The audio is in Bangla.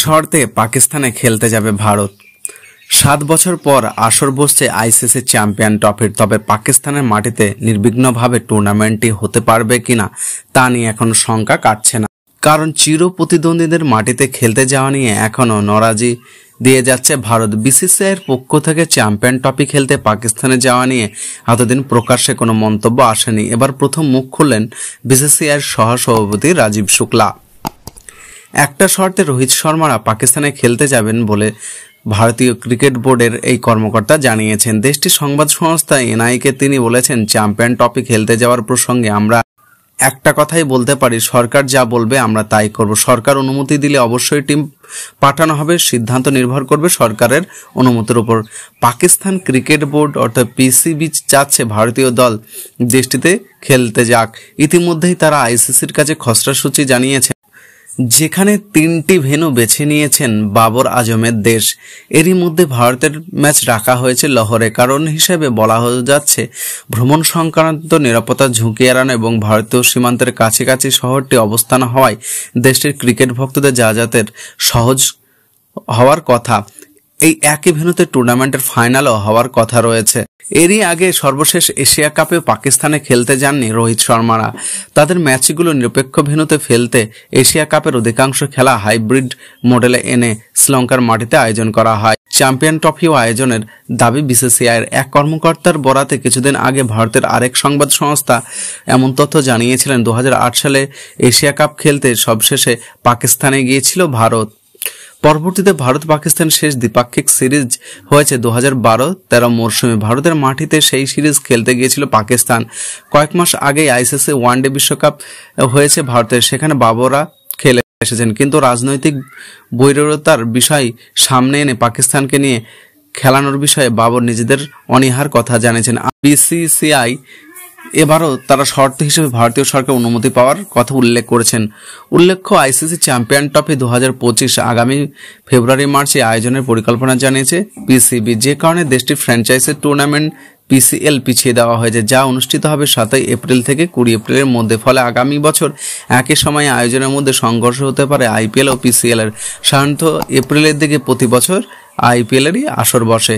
শর্তে পাকিস্তানে খেলতে যাবে ভারত। 7 বছর পর আসর বসছে আইসিসি চ্যাম্পিয়ন ট্রফির। তবে পাকিস্তানের মাটিতে নির্বিঘ্নভাবে টুর্নামেন্টটি হতে পারবে কিনা তা নিয়ে এখন শঙ্কা কাটছে না, কারণ চির প্রতিদ্বন্দ্বীদের মাটিতে খেলতে যাওয়া নিয়ে এখনও নারাজি দিয়ে যাচ্ছে ভারত। বিসিসিআইয়ের পক্ষ থেকে চ্যাম্পিয়ন ট্রফি খেলতে পাকিস্তানে যাওয়া নিয়ে এতদিন প্রকাশ্যে কোনো মন্তব্য আসেনি। এবার প্রথম মুখ খুললেন বিসিসিআইয়ের সহসভাপতি রাজীব শুক্লা। একটা শর্তে রোহিত শর্মারা পাকিস্তানে খেলতে যাবেন বলে ভারতীয় ক্রিকেট বোর্ডের এই কর্মকর্তা জানিয়েছেন। দেশটির সংবাদ সংস্থা এনআইকে তিনি বলেছেন, চ্যাম্পিয়ন ট্রফি খেলতে যাওয়ার প্রসঙ্গে আমরা একটা কথাই বলতে পারি, সরকার যা বলবে আমরা তাই করব। সরকার অনুমতি দিলে অবশ্যই টিম পাঠানো হবে, সিদ্ধান্ত নির্ভর করবে সরকারের অনুমতির উপর। পাকিস্তান ক্রিকেট বোর্ড অর্থাৎ পিসিবি চাচ্ছে ভারতীয় দল দেশটিতে খেলতে যাক। ইতিমধ্যেই তারা আইসিসির কাছে খসড়া সূচি জানিয়েছে, যেখানে 3টি ভেন্যু বেছে নিয়েছেন বাবর আজমের দেশ। এরই মধ্যে ভারতের ম্যাচ রাখা হয়েছে লাহোরে। কারণ হিসেবে বলা যাচ্ছে ভ্রমণ সংক্রান্ত নিরাপত্তা ঝুঁকি এড়ানো এবং ভারতীয় সীমান্তের কাছাকাছি শহরটি অবস্থান হওয়ায় দেশটির ক্রিকেট ভক্তদের যাতায়াতের সহজ হওয়ার কথা। এই একই ভেন্যুতে টুর্নামেন্টের ফাইনালও হওয়ার কথা রয়েছে। এরই আগে সর্বশেষ এশিয়া কাপে পাকিস্তানে খেলতে যাননি রোহিত শর্মারা। তাদের ম্যাচগুলো নিরপেক্ষ ভেন্যুতে ফেলতে এশিয়া কাপের অধিকাংশ খেলা হাইব্রিড মডেলে এনে শ্রীলঙ্কার মাটিতে আয়োজন করা হয়। চ্যাম্পিয়ন ট্রফি আয়োজনের দাবি বিসিসিআইয়ের এক কর্মকর্তার বরাতে কিছুদিন আগে ভারতের আরেক সংবাদ সংস্থা এমন তথ্য জানিয়েছিলেন, 2008 সালে এশিয়া কাপ খেলতে সবশেষে পাকিস্তানে গিয়েছিল ভারত। পরবর্তীতে ভারত পাকিস্তান শেষ দ্বিপাক্ষিক সিরিজ হয়েছে 2012-13 মরশুমে। ভারতের মাটিতে সেই সিরিজ খেলতে গিয়েছিল পাকিস্তান। কয়েক মাস আগেই আইসিসি ওয়ানডে বিশ্বকাপ হয়েছে ভারতের, সেখানে বাবররা খেলে এসেছেন। কিন্তু রাজনৈতিক বৈরিতার বিষয় সামনে এনে পাকিস্তানকে নিয়ে খেলানোর বিষয়ে বাবর নিজেদের অনীহার কথা জানিয়েছেন। বিসিসিআই এবারও তারা শর্ত হিসেবে ভারতীয় সরকার অনুমতি পাওয়ার কথা উল্লেখ করেছেন। উল্লেখ্য, আইসিসি চ্যাম্পিয়ন ট্রফি 2025 আগামী ফেব্রুয়ারি-মার্চে আয়োজনের পরিকল্পনা জানিয়েছে পিসিবি, যে কারণে দেশটির ফ্র্যাঞ্চাইজি টুর্নামেন্ট পিসিএল পিছিয়ে দেওয়া হয়েছে, যা অনুষ্ঠিত হবে 7 এপ্রিল থেকে 20 এপ্রিলের মধ্যে। ফলে আগামী বছর একই সময়ে আয়োজনের মধ্যে সংঘর্ষ হতে পারে আইপিএল ও পিসিএল এর। সাধারণত এপ্রিলের দিকে প্রতি বছর আইপিএলেরই আসর বসে।